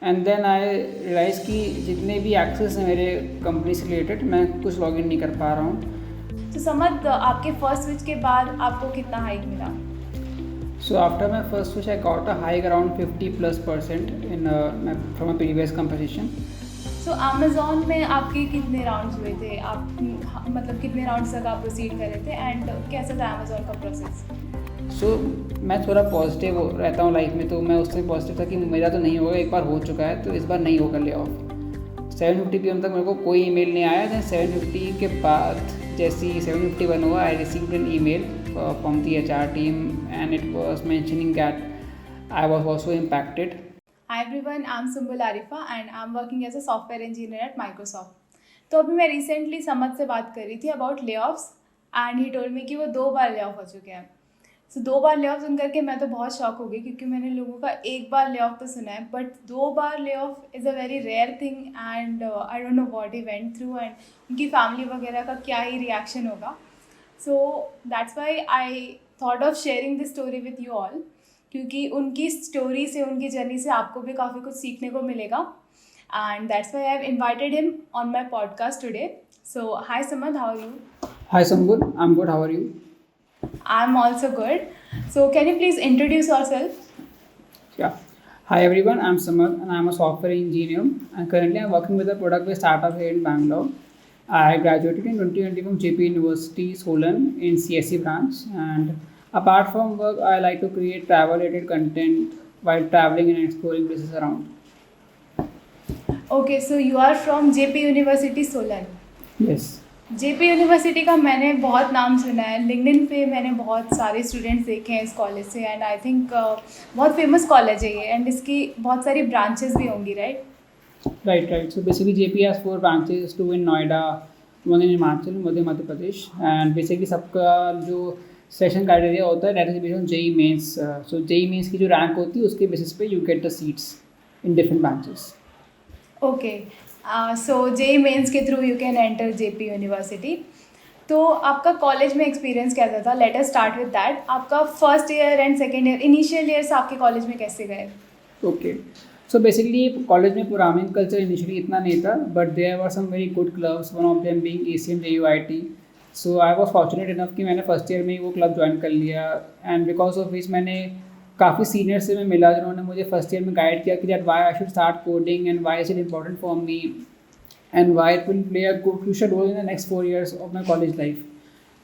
And then I realise कि जितने भी एक्सेस हैं मेरे कंपनी से रिलेटेड, मैं कुछ लॉगिन नहीं कर पा रहा हूँ। तो समझ आपके फर्स्ट स्विच के बाद आपको कितना हाइक मिला? So after my first switch, I got a hike around 50+% in from a previous competition. So Amazon में आपके कितने राउंड्स हुए थे? आप मतलब कितने राउंड्स तक आप प्रोसीड कर रहे थे एंड कैसा था अमेज़ॉन का प्रोसेस? सो मैं थोड़ा पॉजिटिव रहता हूँ लाइफ में, तो मैं उससे पॉजिटिव था कि मेरा तो नहीं होगा, एक बार हो चुका है तो इस बार नहीं होगा ले ऑफ। 7:50 PM तक मेरे को कोई ईमेल नहीं आया। दैन 7:50 के बाद जैसे ही 7:51 हुआ, I received an email from the HR team and it was mentioning that I was also impacted. Hi everyone, I'm Sumbul Arifa and I'm working as a software engineer at Microsoft. तो अभी मैं recently समझ से बात कर रही थी about ले offs and he told me कि वो 2 बार ले ऑफ हो चुके हैं। सो 2 बार ले ऑफ सुन करके मैं तो बहुत शॉक हो गई, क्योंकि मैंने लोगों का 1 बार ले ऑफ तो सुना है, बट 2 बार lay off is a very rare thing and I don't know what he went through and उनकी फैमिली वगैरह का क्या ही रिएक्शन होगा। So that's why I thought of sharing this story with you all, क्योंकि उनकी story से, उनकी जर्नी से आपको भी काफ़ी कुछ सीखने को मिलेगा and that's why I have invited him on my podcast today. So hi Samad, how are you? Hi Sambul, I'm good. How are you? I am also good. So can you please introduce yourself? Yeah. Hi everyone, I'm Samad and I'm a software engineer, and currently I'm working with a product-based startup here in Bangalore. I graduated in 2020 from JP University Solan in CSE branch, and apart from work, I like to create travel-related content while traveling and exploring places around. Okay, so you are from JP university Solan. Yes. JP university का मैंने बहुत नाम सुना है, LinkedIn पे मैंने बहुत सारे स्टूडेंट्स देखे हैं इस कॉलेज से एंड आई थिंक बहुत फेमस कॉलेज है ये एंड इसकी बहुत सारी ब्रांचेस भी होंगी, right? Right. So basically, JP has 4 branches, 2 in Noida, 1 in Himachal, Madhya Pradesh, and basically सबका जो सेशन क्राइटेरिया होता है that is based on JEE mains. So JEE mains की जो रैंक होती है उसके बेसिस पे you get the seats in different branches. Okay, so JEE mains के through you can enter JP university. तो आपका कॉलेज में एक्सपीरियंस कैसा था? Let us start with that. आपका first year and second year, initial years आपके college में कैसे गए? ओके, सो बेसिकली कॉलेज में पुरामिन कल्चर इनिशियली इतना नहीं था, but there were some very good clubs, one of them being ACM JUIT। So I was fortunate enough कि मैंने फर्स्ट ईयर में ही वो क्लब ज्वाइन कर लिया, एंड बिकॉज ऑफ विच मैंने काफ़ी सीनियर से मैं मिला जिन्होंने मुझे फर्स्ट ईयर में गाइड किया कि that why I should start coding and why is it important for me and why it will play a crucial role in the next 4 years of my college life.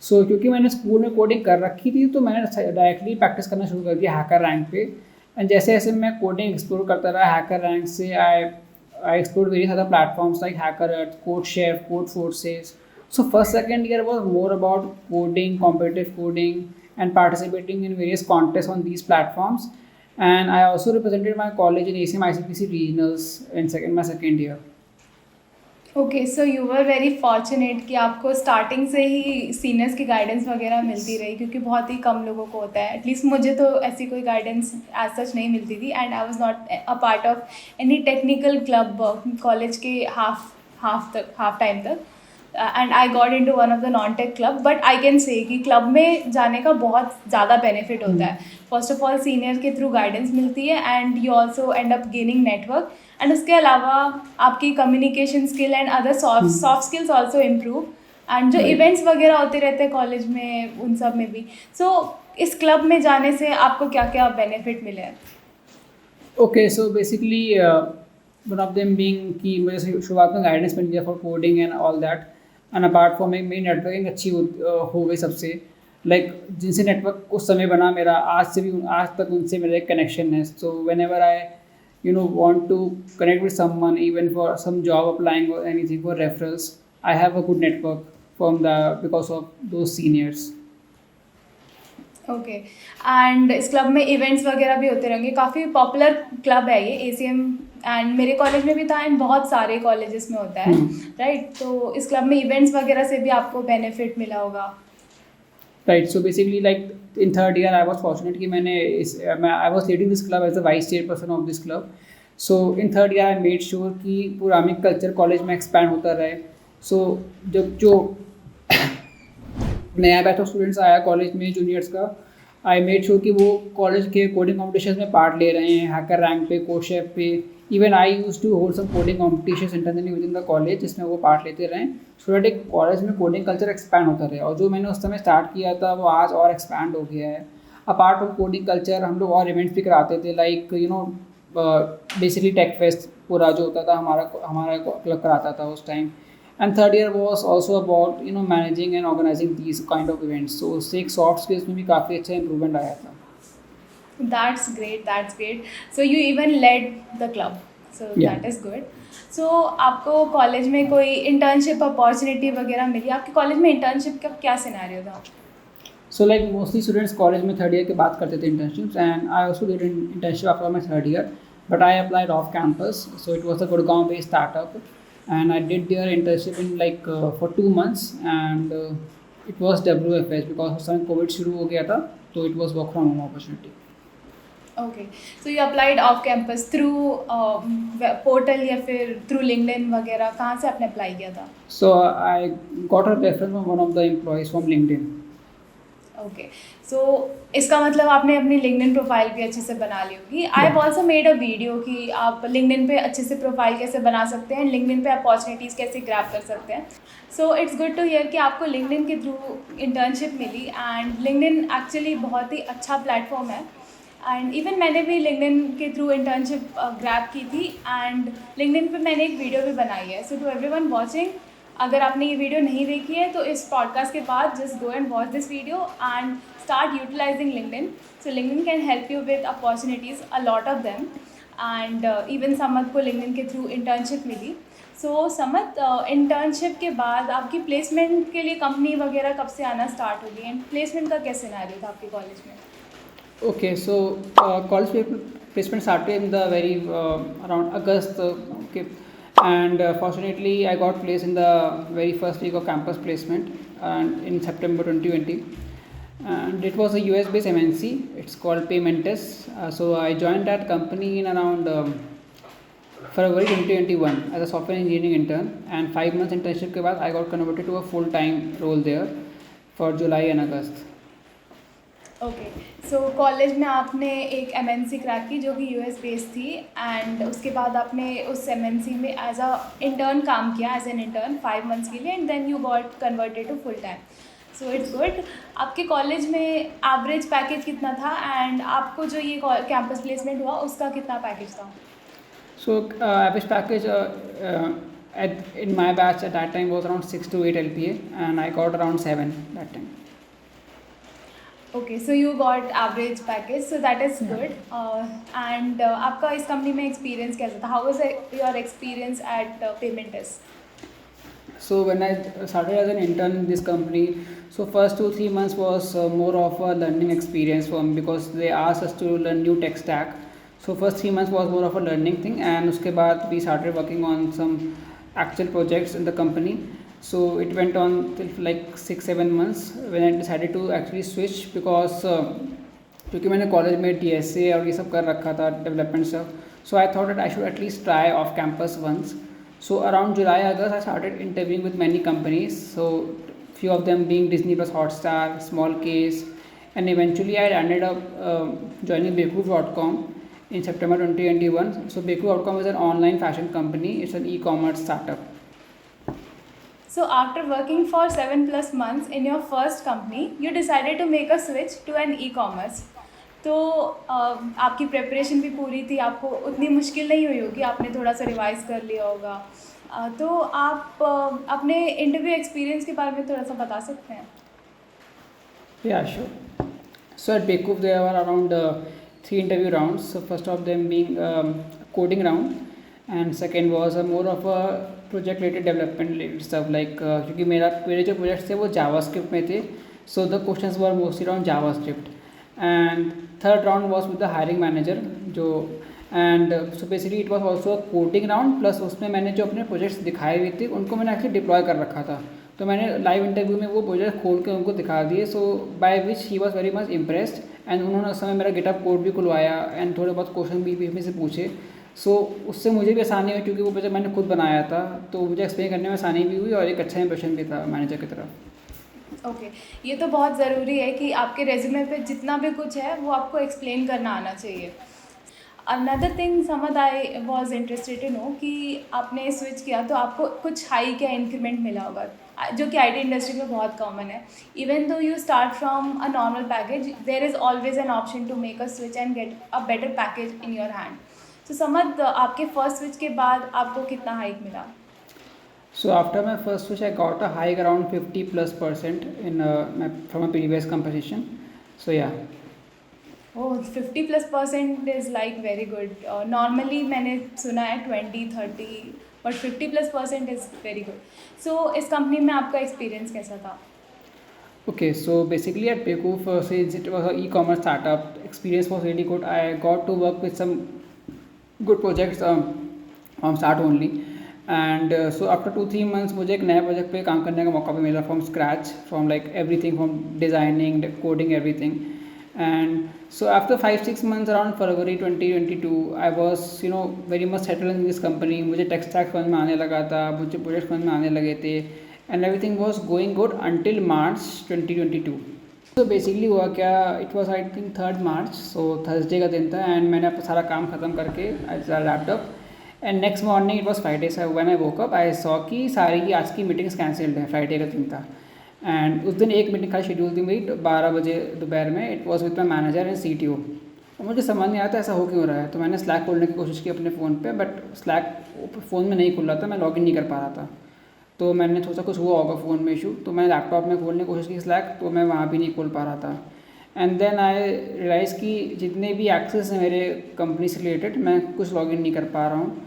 So क्योंकि मैंने school में coding कर रखी थी, तो मैंने directly practice करना शुरू कर दिया हैकर रैंक पे, एंड जैसे जैसे मैं कोडिंग एक्सप्लोर करता रहा हैकर रैंक से, I explore various other platforms like HackerEarth, CodeChef, CodeForces. So first second year was more about coding, competitive coding, and participating in various contests on these platforms. And I also represented my college in ACM ICPC regionals in my second year. Okay, so you were very fortunate कि आपको starting से ही seniors की guidance वगैरह मिलती रही, क्योंकि बहुत ही कम लोगों को होता है। एटलीस्ट मुझे तो ऐसी कोई गाइडेंस एज सच नहीं मिलती थी and I was not a part of any technical club college के हाफ टाइम तक and I got into one of the non tech club. But I can say कि क्लब में जाने का बहुत ज़्यादा बेनिफिट होता है। फर्स्ट ऑफ ऑल सीनियर के थ्रू गाइडेंस मिलती है and you also and up gaining network, and उसके अलावा आपकी communication skill and other soft skills also improve, and जो इवेंट्स वगैरह होते रहते हैं कॉलेज में उन सब में भी। सो इस क्लब में जाने से आपको क्या क्या बेनिफिट मिले हैं? Okay, so basically one of them being कि मुझे शुरुआत में गाइडेंस मिल गया for coding and all that, and apart from मेरी नेटवर्किंग अच्छी हो गई सबसे, लाइक जिनसे नेटवर्क उस समय बना मेरा, आज तक उनसे मेरा एक कनेक्शन है। So when ever I want to connect with someone even for some job applying or anything for referrals, I have a good network because of those seniors. Okay, and इस क्लब में events वगैरह भी होते रहेंगे। काफ़ी popular club है ये ACM, and मेरे कॉलेज में भी था एंड बहुत सारे कॉलेजेस में होता है, राइट? तो इस क्लब में इवेंट्स वगैरह से भी आपको बेनिफिट मिला होगा। Right, so basically like in third year I was fortunate कि I was leading this club as the vice chairperson of this club. So in third year I made sure कि पुरामिक culture college में expand होता रहे। सो जब जो नया batch of students आया college में जूनियर्स का, आई मेड श्योर कि वो कॉलेज के कोडिंग कॉम्पिटिशन में पार्ट ले रहे हैं, हैकर रैंक पे, कोशेफ पे, even I use to hold some coding competitions internally within the college, जिसमें वो पार्ट लेते रहे, सो दैट एक कॉलेज में कोडिंग कल्चर एक्सपैंड होता रहे। और जो मैंने उस समय स्टार्ट किया था वो आज और एक्सपैंड हो गया है। अपार्ट फ्रॉम कोडिंग कल्चर हम लोग और इवेंट्स भी कराते थे, लाइक बेसिकली टेक फेस्ट पूरा जो होता था हमारा क्लब कराता था उस time. And third year was also about managing and organising these kind of events, तो उससे एक सॉफ्ट स्किल्स में भी काफ़ी अच्छा इंप्रूवमेंट आया था। That's great, that's great. So you even led the club. So Yeah. that is good. So आपको कॉलेज में कोई इंटर्नशिप अपॉर्चुनिटी वगैरह मिली? आपके कॉलेज में इंटर्नशिप का क्या सिनेरियो था? So like mostly students college में थर्ड ईयर के बाद करते थे internships, and I also did internship after my third year, but I applied off campus. So it was a Gurgaon based startup, and I did there internship in like for 2 months, and it was WFH because उस समय covid शुरू हो गया था, तो it was work from home opportunity. Okay, so you applied off campus through portal या फिर through LinkedIn वगैरह? कहाँ से आपने अप्लाई किया था? So I got a reference from one of the employees from LinkedIn. Okay, so इसका मतलब आपने अपनी लिंक्डइन प्रोफाइल भी अच्छे से बना ली होगी। I have also made a video कि आप लिंक्डइन पे अच्छे से प्रोफाइल कैसे बना सकते हैं, लिंक्डइन पे अपॉर्चुनिटीज़ कैसे ग्रैब कर सकते हैं। So it's good to hear कि आपको लिंक्डइन के थ्रू इंटर्नशिप मिली, एंड लिंक्डइन एक्चुअली बहुत ही अच्छा प्लेटफॉर्म है। एंड इवन मैंने भी लिंक्डइन के थ्रू इंटर्नशिप ग्रैब की थी, एंड लिंक्डइन पे मैंने एक वीडियो भी बनाई है। सो टू एवरीवन वाचिंग, अगर आपने ये वीडियो नहीं देखी है तो इस पॉडकास्ट के बाद just go and watch this video and start utilising LinkedIn. So LinkedIn can help you with opportunities, a lot of them. And even Samad को लिंक्डइन के थ्रू इंटर्नशिप मिली। सो समत, इंटर्नशिप के बाद आपकी प्लेसमेंट के लिए कंपनी वगैरह कब से आना स्टार्ट होगी, एंड प्लेसमेंट का क्या सिनेरियो था आपके कॉलेज में? Okay, so college placement started in the very around August, okay, and fortunately I got placed in the very first week of campus placement, and in September 2020, and it was a US based MNC. It's called Paymentus. So I joined that company in around February 2021 as a software engineering intern, and 5 months internship के बाद I got converted to a full time role there for July and August. Okay, so college में आपने एक MNC crack की जो कि US based थी, and उसके बाद आपने उस MNC में एज अ इंटर्न काम किया, एज एन इंटर्न 5 months के लिए, and then you got converted to full time. So it's good. आपके कॉलेज में एवरेज पैकेज कितना था, एंड आपको जो ये कैंपस प्लेसमेंट हुआ उसका कितना पैकेज था? So average package in my batch at that time was around 6 to 8 LPA, and I got around 7 that time. Okay, so you got average package, so that is good. And आपका इस company में experience कैसा था? How was your experience eight payments? So when I started as an intern in this company, so first 2-3 months was more of a learning experience for me because they asked us to learn new tech stack. So first 3 months was more of a learning thing, and उसके बाद we started working on some actual projects in the company. So it went on till like 6-7 months when I decided to actually switch because क्योंकि मैंने college में DSA और ये सब कर रखा था डेवलपमेंट सब, so I thought that I should at least try off campus once. So around July August I started interviewing with many companies, so few of them being Disney Plus Hotstar, Small Case, and eventually I ended up joining Beku.com in September 2021. So Beku.com is an online fashion company. It's an e-commerce startup. So after working for 7+ months in your first company, you decided to make a switch to an e-commerce. तो आपकी preparation भी पूरी थी, आपको उतनी मुश्किल नहीं हुई होगी, आपने थोड़ा सा रिवाइज कर लिया होगा। तो आप अपने इंटरव्यू एक्सपीरियंस के बारे में थोड़ा सा बता सकते हैं? Yeah, sure. So at Beku there were around 3 interview rounds. So first of them being coding round, and second was more of a project related development related stuff like क्योंकि मेरे जो प्रोजेक्ट्स थे वो जावास्क्रिप्ट में थे, so the questions were mostly around JavaScript. And third round was with the hiring manager जो and so basically it was also a coding round plus उसमें मैंने जो अपने प्रोजेक्ट्स दिखाए हुए थे उनको मैंने एक्चुअली डिप्लॉय कर रखा था, तो मैंने लाइव इंटरव्यू में वो प्रोजेक्ट खोल के उनको दिखा दिए, so by which he was very much impressed, and उन्होंने उस समय मेरा गिटअप कोड भी खुलवाया एंड थोड़े बहुत क्वेश्चन भी मुझसे पूछे। सो उससे मुझे भी आसानी हुई क्योंकि वो प्रोजेक्ट मैंने खुद बनाया था, तो मुझे एक्सप्लेन करने में आसानी भी हुई और एक अच्छा इंप्रेशन भी था मैनेजर की तरफ। ओके, ये तो बहुत ज़रूरी है कि आपके रेज्यूमे पे जितना भी कुछ है वो आपको एक्सप्लेन करना आना चाहिए। Another thing Samad I was interested to know कि आपने स्विच किया तो आपको कुछ हाई क्या इंक्रीमेंट मिला होगा, जो कि आईटी इंडस्ट्री में बहुत कॉमन है. Even though you start from a normal package, there is always an option to make a switch and get a better package in your hand. तो समद आपके फर्स्ट स्विच के बाद आपको कितना हाइक मिला? So after my first switch, I got a hike around 50+% in from a previous competition. So yeah. Oh 50+% is like very good. Normally मैंने सुना है 20-30, बट 50+% इज़ वेरी गुड. सो इस कंपनी में आपका एक्सपीरियंस कैसा था? Okay, so basically at Paycoof, since it was an e-commerce startup, experience was really good. I got to work with some good projects from start only. And so after 2-3 months मुझे एक नए project पे काम करने का मौका भी मिला from scratch, from like everything, from designing, coding, everything. And so after 5-6 months, around February 2022, I was very much settled in this company. मुझे टेक स्टैक समझ में आने लगा था, मुझे प्रोजेक्ट समझ में आने लगे थे, and everything was going good until March 2022. तो बेसिकली हुआ क्या, it was I think 3rd March, so Thursday का दिन था, एंड मैंने अपना सारा काम ख़त्म करके I laptop, and next morning it was Friday. So when I woke up I saw कि सारी आज की मीटिंग्स कैंसिल्ड है, फ्राइडे का दिन था. एंड उस दिन एक मीटिंग खाली शेड्यूल थी मेरी 12 बजे दोपहर में. It was with my manager and CTO. और मुझे समझ नहीं आता ऐसा हो क्यों रहा है, तो मैंने स्लैक खोलने की कोशिश की अपने फ़ोन पे, बट स्लैक फ़ोन में नहीं खुल रहा था, मैं लॉगिन नहीं कर पा रहा था. तो मैंने सोचा कुछ हुआ होगा फ़ोन में इशू, तो मैंने लैपटॉप में खोलने की कोशिश की स्लैक, तो मैं वहाँ भी नहीं खोल पा रहा था. एंड देन आई रियलाइज़ कि जितने भी एक्सेस हैं मेरे कंपनी से रिलेटेड, मैं कुछ लॉगिन नहीं कर पा रहा हूँ.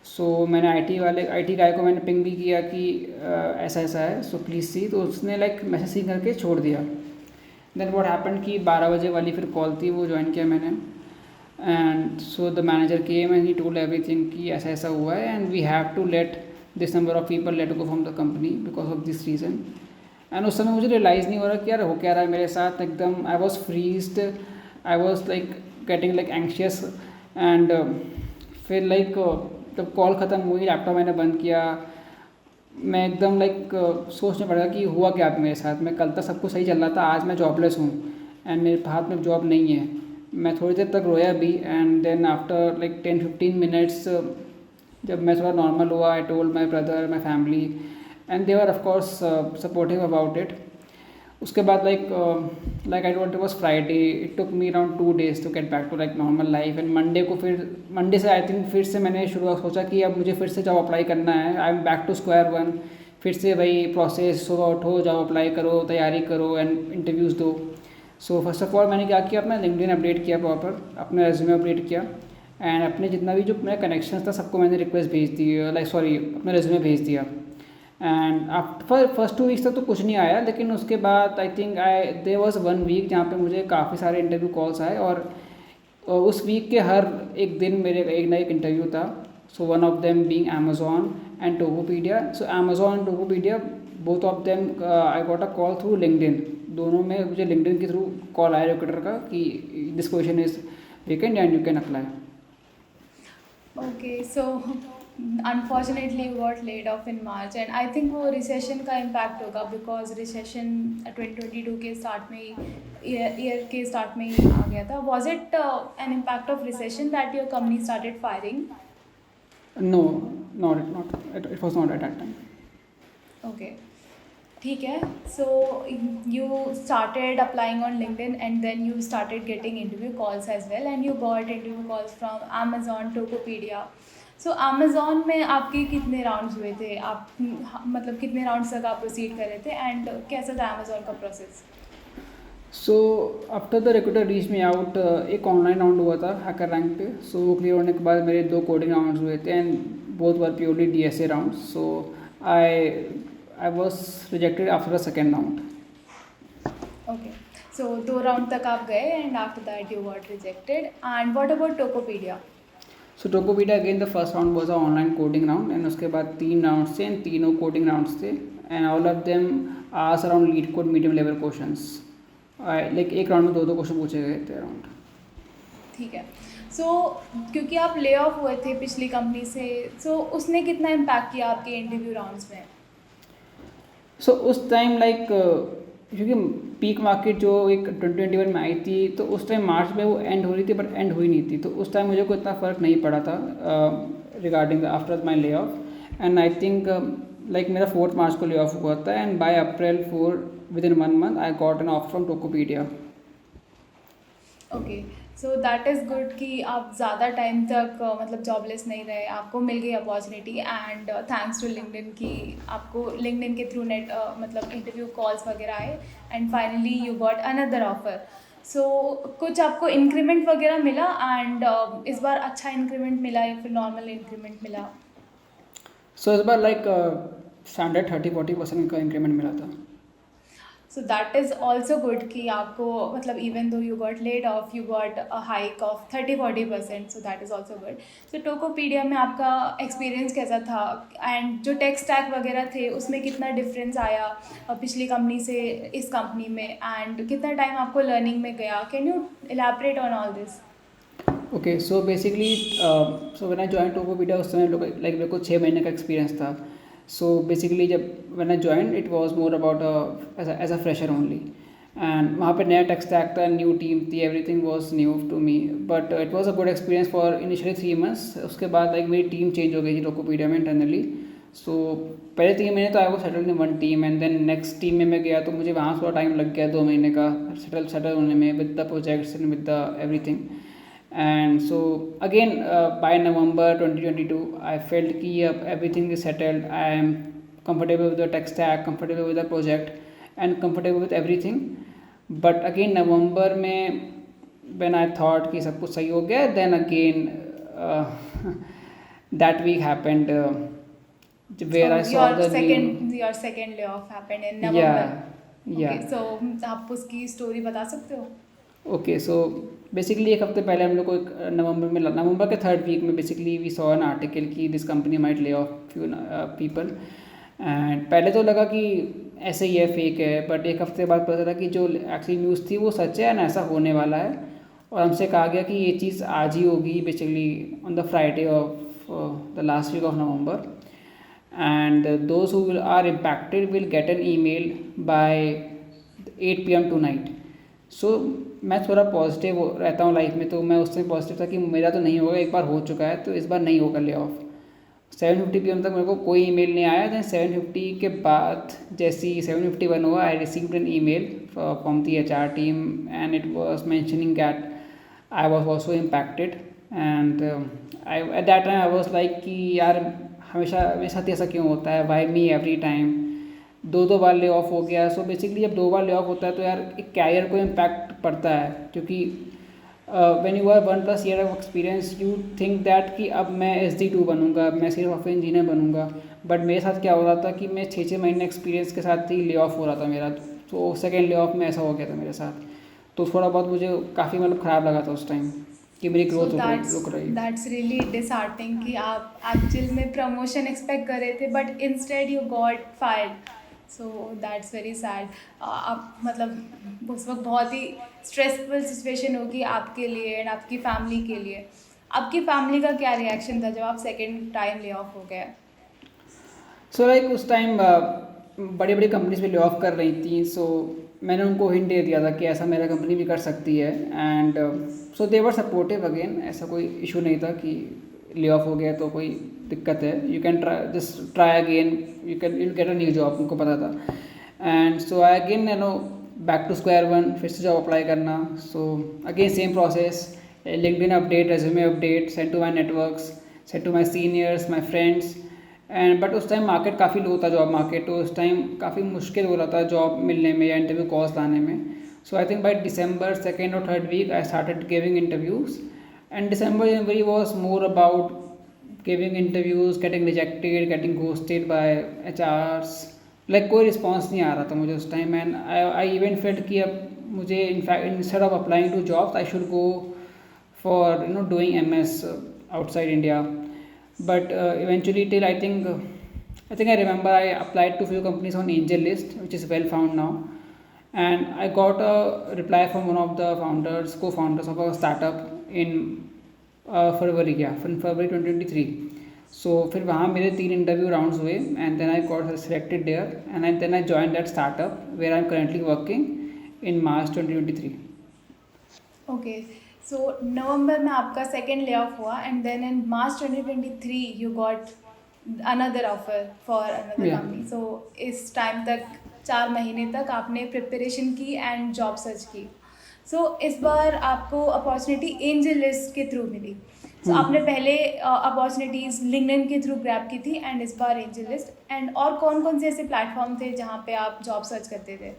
सो मैंने IT गाय को मैंने पिंग भी किया कि ऐसा ऐसा है, सो प्लीज़ सी. तो उसने लाइक मैसेज सी करके छोड़ दिया. देन व्हाट हैपेंड कि 12 बजे वाली फिर कॉल थी, वो ज्वाइन किया मैंने. And so the manager came and he told everything कि ऐसा ऐसा हुआ है, and we have to let this number of people let go from the company because of this reason. एंड उस समय मुझे रियलाइज़ नहीं हो रहा कि यार हो क्या रहा है मेरे साथ. एकदम I was freezed, I was like getting like anxious. And फिर लाइक जब कॉल ख़त्म हुई, लैपटॉप मैंने बंद किया, मैं एकदम लाइक सोचने पड़ा कि हुआ क्या आप मेरे साथ. मैं कल तक सब कुछ सही चल रहा था, आज मैं जॉबलेस हूँ एंड मेरे हाथ में जॉब नहीं है. मैं थोड़ी देर तक रोया भी, and then after like 10-15 minutes जब मैं थोड़ा नॉर्मल हुआ, I told my brother, my family, and they were of course supportive about it. उसके बाद like I told it was Friday, it took me around 2 days to get back to like normal life. And Monday से I think फिर से मैंने शुरुआत सोचा कि अब मुझे फिर से जॉब अप्लाई करना है. I am back to square one. फिर से वही प्रोसेस, सुबह उठो, जॉब अप्लाई करो, तैयारी करो एंड इंटरव्यूज़ दो. सो फर्स्ट ऑफ ऑल मैंने क्या किया, अपना लिंक्डइन अपडेट किया प्रॉपर, अपना रेज्यूमे अपडेट किया, एंड अपने जितना भी जो मेरा कनेक्शन था सबको मैंने रिक्वेस्ट भेज दी, अपना रेज्यूमे भेज दिया. एंड आफ्टर फर्स्ट 2 weeks तक तो कुछ नहीं आया, लेकिन उसके बाद I think there was 1 week जहाँ पे मुझे काफ़ी सारे इंटरव्यू कॉल्स आए, और उस वीक के हर एक दिन मेरे एक ना एक इंटरव्यू था. So one of them being Amazon and Tokopedia. So Amazon and Tokopedia, both of them I got a call through LinkedIn. दोनों में मुझे लिंक्डइन के थ्रू कॉल आया रिक्रूटर का कि this position is vacant and you can apply. Okay, so unfortunately you got laid off in March, and I think वो recession का impact होगा, बिकॉज रिसेशन 2022 के स्टार्ट में ही, ईयर के स्टार्ट में ही आ गया था. Was it an impact of recession that your company started firing? No, it was not at that time. Okay, ठीक है. So you started applying on LinkedIn and then you started getting interview calls as well, and you got interview calls from Amazon, Tokopedia. So Amazon में आपके कितने rounds हुए थे? आप मतलब कितने राउंड्स तक आप प्रोसीड कर रहे थे, एंड कैसा था Amazon का process? So after the recruiter reach me out, एक ऑनलाइन राउंड हुआ था हैकर रैंक पे. सो वो क्लियर होने के बाद मेरे 2 कोडिंग राउंड्स हुए थे, and both were purely DSA round. So I was rejected after the second round. Okay, so 2 round तक आप गए, and after that you got rejected. And what about Tokopedia? So Tokopedia again the first round was a online coding round, and उसके बाद 3 rounds थे, and तीनों coding rounds थे, and all of them asked around leet code medium level questions. Like एक round में 2-2 question पूछे गए थे अराउंड. ठीक है. सो क्योंकि आप ले ऑफ हुए थे पिछली कंपनी से, सो उसने कितना इम्पैक्ट किया आपके इंटरव्यू राउंड्स में? सो उस टाइम लाइक क्योंकि पीक मार्केट जो एक 2021 में आई थी, तो उस टाइम मार्च में वो एंड हो रही थी, बट एंड हुई नहीं थी, तो उस टाइम मुझे कोई इतना फ़र्क नहीं पड़ा था regarding after my lay off. And I think like मेरा 4 मार्च को ले ऑफ हुआ था, and by April 4 with in 1 month I got an offer from Tokopedia. Okay, so that is good कि आप ज़्यादा टाइम तक मतलब जॉबलेस नहीं रहे, आपको मिल गई opportunity, and thanks to LinkedIn कि आपको लिंक्डइन के थ्रू नेट मतलब इंटरव्यू कॉल्स वगैरह आए, and finally you got another offer. So कुछ आपको इंक्रीमेंट वगैरह मिला, एंड इस बार अच्छा इंक्रीमेंट मिला या फिर नॉर्मल इंक्रीमेंट मिला? सो इस बार लाइक स्टैंडर्ड 30-40% का इंक्रीमेंट मिला था। So that is also good कि आपको मतलब even though you got laid off, you got a hike of 30-40%, so that is also good. So Tokopedia में आपका एक्सपीरियंस कैसा था, एंड जो टेक स्टैक वगैरह थे उसमें कितना डिफरेंस आया पिछली कंपनी से इस कंपनी में, एंड कितना टाइम आपको लर्निंग में गया? Can you elaborate on all this? Okay, so basically so when I join Tokopedia उस समय लाइक मेरे को 6 महीने का एक्सपीरियंस था। सो बेसिकली जब when I join it was more about as a fresher only, and वहाँ पे नया टेक स्टैक था, न्यू टीम थी, everything was new to me, but it was a good experience for initially 3 months. उसके बाद like मेरी team change हो गई थी टोकोपीडिया में इंटरनली। सो पहले 3 महीने तो I was settled in one team, and then next team में मैं गया तो मुझे वहाँ थोड़ा टाइम लग गया, 2 महीने का सेटल होने में with the projects and with the everything. And so again by November 2022 I felt कि अब everything is settled, I am comfortable with the tech stack, comfortable with the project and comfortable with everything. But again November में when I thought कि सब कुछ सही हो गया, then again that week happened where So I saw the your second layoff happened in November. yeah. Okay, so आप उसकी story बता सकते हो? ओके, सो बेसिकली एक हफ्ते पहले हम लोग को एक नवंबर के 3rd वीक में basically we saw an article कि this company might lay off few people. And पहले तो लगा कि ऐसे ही है, फेक है, बट एक हफ्ते बाद पता चला कि जो एक्चुअली न्यूज़ थी वो सच है एंड ऐसा होने वाला है। और हमसे कहा गया कि ये चीज़ आज ही होगी, basically on the Friday of the last week of November, and those who are impacted will get an email by 8 PM tonight. So मैं थोड़ा पॉजिटिव रहता हूँ लाइफ में, तो मैं उससे पॉजिटिव था कि मेरा तो नहीं होगा, एक बार हो चुका है तो इस बार नहीं होगा ले ऑफ। 7:50 PM तक मेरे को कोई ईमेल नहीं आया। दैन 7:50 के बाद जैसे ही 7:51 हुआ I received an email from the HR team and it was mentioning that I was also impacted, and I at that time I was like कि यार हमेशा मेरे साथ ऐसा क्यों होता है, वाई मी एवरी टाइम। 2 बार ले ऑफ हो गया। सो बेसिकली जब 2 बार ले ऑफ होता है तो यार एक कैरियर को इम्पैक्ट पड़ता है, क्योंकि when you are 1+ year of experience you think that कि अब मैं SD2 बनूंगा, मैं सिर्फ सॉफ्टवेयर इंजीनियर बनूंगा। बट मेरे साथ क्या हो रहा था कि मैं 6 महीने एक्सपीरियंस के साथ ही ले ऑफ हो रहा था मेरा। तो सेकेंड ले ऑफ में ऐसा हो गया था मेरे साथ, तो थोड़ा बहुत मुझे काफ़ी मतलब ख़राब लगा था उस टाइम कि मेरी ग्रोथ रुक रही। दैट्स रियली डिसहार्टनिंग कि आप एक्चुअल में प्रमोशन एक्सपेक्ट कर रहे थे but instead you got fired. So that's very sad. आप मतलब उस वक्त बहुत ही स्ट्रेसफुल सिचुएशन होगी आपके लिए एंड आपकी फैमिली के लिए। आपकी फैमिली का क्या रिएक्शन था जब आप सेकेंड टाइम ले ऑफ हो गए? सो लाइक उस टाइम बड़ी बड़ी कंपनीज भी ले ऑफ कर रही थी, सो मैंने उनको हिंट दे दिया था कि ऐसा मेरा कंपनी भी कर सकती है, and so they were supportive again. ऐसा कोई इशू नहीं था कि ले ऑफ हो गया तो कोई दिक्कत है, you can try again, you get a new job, उनको पता था। And so I again back to square one, फिर से जॉब अप्लाई करना। So again same process, LinkedIn update, resume update, send to my networks, send to my seniors, my friends. And but उस time market काफ़ी low था, job market, तो उस time काफ़ी मुश्किल हो रहा था जॉब मिलने में या इंटरव्यू कॉल्स लाने में। So I think by December 2nd or 3rd week I started giving interviews, and December January was more about giving interviews, getting rejected, getting ghosted by HRs। Like कोई response नहीं आ रहा था मुझे उस time, and I even felt कि अब मुझे in fact instead of applying to jobs I should go for doing MS outside India. But eventually till I think I remember I applied to few companies on Angel List, which is well found now, and I got a reply from one of the co-founders of a startup in February 2023. So फिर वहाँ मेरे 3 interview rounds हुए, and then I got selected there, and then I join that startup where I am currently working, in March 2023. Okay, so November में आपका second lay off हुआ and then in March 2023 you got another offer for another Yeah. Company. सो इस time तक 4 महीने तक आपने preparation की एंड जॉब सर्च की। सो इस बार आपको अपॉर्चुनिटी एंजल लिस्ट के थ्रू मिली। सो आपने पहले अपॉर्चुनिटीज़ लिंक्डइन के थ्रू ग्रैब की थी एंड इस बार एंजल लिस्ट। एंड और कौन कौन से ऐसे प्लेटफॉर्म थे जहाँ पे आप जॉब सर्च करते थे?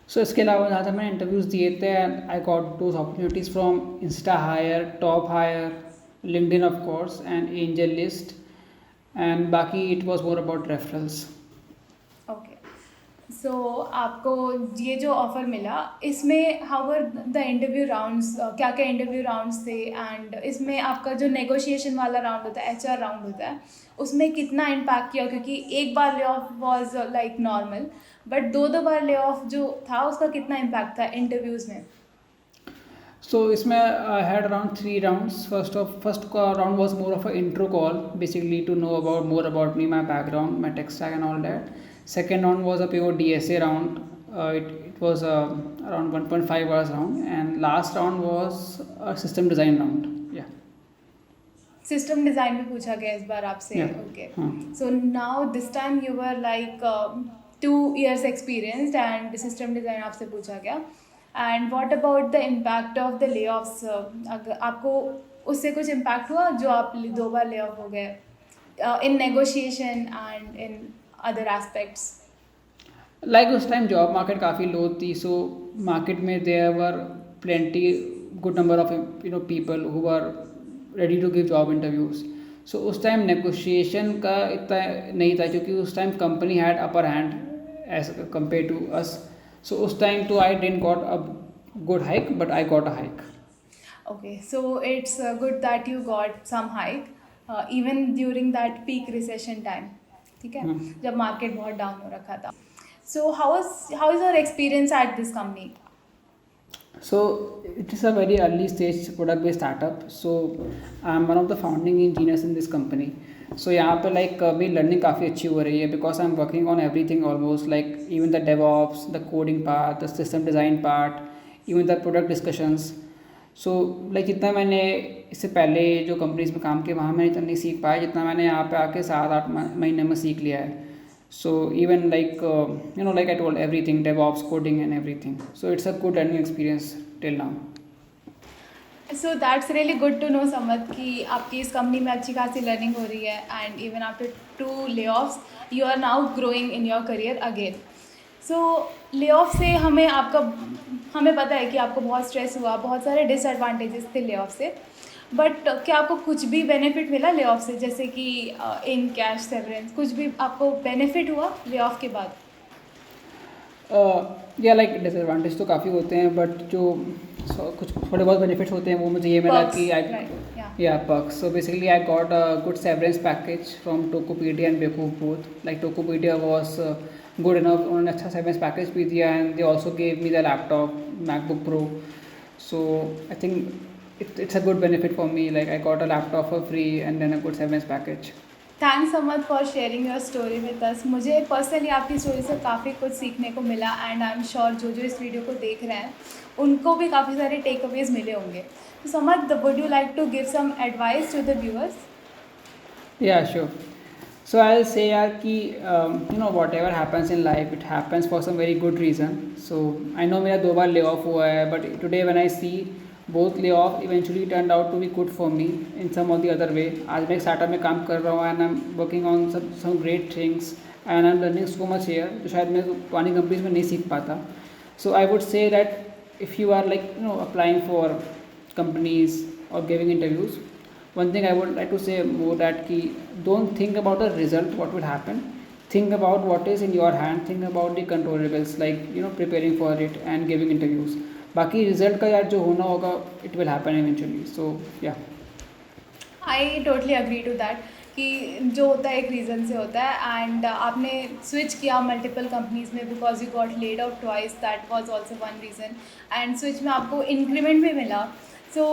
सो इसके अलावा जहाँ तक मैंने इंटरव्यूज़ दिए थे and I got those opportunities from Instahyre, TopHire, LinkedIn of course and AngelList, and बाकी it was more about referrals. Okay, so आपको ये जो ऑफ़र मिला इसमें how were the interview rounds, क्या क्या इंटरव्यू राउंड्स थे and इसमें आपका जो नेगोशिएशन वाला राउंड होता है, एचआर राउंड होता है, उसमें कितना इम्पैक्ट किया? क्योंकि एक बार ले off was like normal, but दो बार ले ऑफ जो था उसका कितना इम्पैक्ट था इंटरव्यूज़ में? So इसमें I had around 3 rounds. First round was more of an intro call, basically to know about more about me, my background, my tech stack, and all that. Second round was a pure DSA round. It was around 1.5 hours round, and last round was a system design round. Yeah. System design भी पूछा गया इस बार आपसे? Yeah. Okay, हाँ. So now this time you were like 2 years experienced and system design आपसे पूछा गया। And what about the impact of the ले ऑफ्स? अगर आपको उससे कुछ इम्पैक्ट हुआ जो आप 2 बार ले ऑफ हो गए in negotiation and in other aspects? Like उस टाइम जॉब मार्केट काफ़ी लो थी, सो मार्केट में there were plenty good number of people who are ready to give job interviews. So उस टाइम नेगोशिएशन का इतना नहीं था क्योंकि उस time company had upper hand as compare to us. So उस टाइम तो I didn't got a good hike, but I got a hike. Okay, so it's good that you got some hike even during that peak recession time, ठीक है, जब market बहुत down हो रखा था. So how is your experience at this company? So it is a very early stage product based startup. So I am one of the founding engineers in this company. So यहाँ पे like मेरी learning काफ़ी अच्छी हो रही है because I am working on everything almost, like even the DevOps, the coding part, the system design part, even the product discussions. So like जितना मैंने इससे पहले जो कंपनीज में काम किया वहाँ मैंने इतना नहीं सीख पाया जितना मैंने यहाँ पे आके 7-8 महीने में सीख लिया है. So even like like I told everything, DevOps, coding and everything. So it's a good learning experience till now. So that's really good to know, Samad, कि आपकी इस कंपनी में अच्छी खासी लर्निंग हो रही है and even after 2 layoffs you are now growing in your career again. So layoff से हमें पता है कि आपको बहुत स्ट्रेस हुआ, बहुत सारे डिसएडवांटेजेस थे ले ऑफ से, बट क्या आपको कुछ भी बेनिफिट मिला ले ऑफ से, जैसे कि इन कैश सेवरेंस, कुछ भी आपको बेनिफिट हुआ ले ऑफ के बाद? या लाइक डिसएडवांटेज तो काफ़ी होते हैं, बट जो कुछ थोड़े बहुत बेनिफिट्स होते हैं वो मुझे ये मिला कि आई perks. So basically I got a good severance package from Tokopedia and Beku both. Like Tokopedia was good enough, उन्होंने अच्छा severance package भी दिया and they also gave me the laptop MacBook Pro. So I think it's a good benefit for me. Like I got a laptop for free and then a good severance package. Thanks Samad for sharing your story with us. मुझे personally आपकी story से काफ़ी कुछ सीखने को मिला and I am sure जो इस वीडियो को देख रहे हैं उनको भी काफ़ी सारे टेक अवेज मिले होंगे. तो Samad, would you like to give some advice to the viewers? Yeah, sure. So I'll say यार कि whatever happens in life, it happens for some very good reason. So I know मेरा 2 बार lay off हुआ है, but today when I see both lay off eventually turned out to be good for me in some or the other way. आज मैं एक startup में काम कर रहा हूँ and I'm working on some great things and I'm learning so much here जो शायद मैं पुरानी कंपनीज में नहीं सीख पाता. So I would say that if you are like applying for companies or giving interviews, one thing I would like to say more that कि don't think about the result, what will happen. Think about what is in your hand. Think about the controllables, like preparing for it and giving interviews. बाकी result का यार जो होना होगा it will happen eventually. So yeah I totally agree to that कि जो होता है एक रीज़न से होता है एंड आपने स्विच किया मल्टीपल कंपनीज़ में because you got laid out twice, that was also one reason. And switch में आपको इंक्रीमेंट भी मिला. So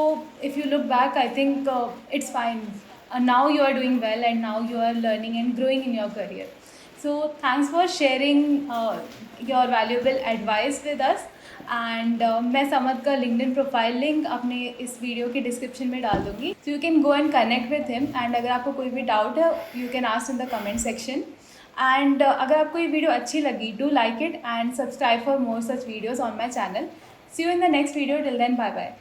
if you look back I think it's fine. Now you are doing well and now you are learning and growing in your career. So thanks for sharing your valuable advice with us. And मैं समद का LinkedIn profile link अपने इस video के description में डाल दूँगी, so you can go and connect with him. And अगर आपको कोई भी डाउट है you can ask in the comment section. And अगर आपको ये वीडियो अच्छी लगी, do like it and subscribe for more such videos on my channel. See you in the next video, till then bye bye.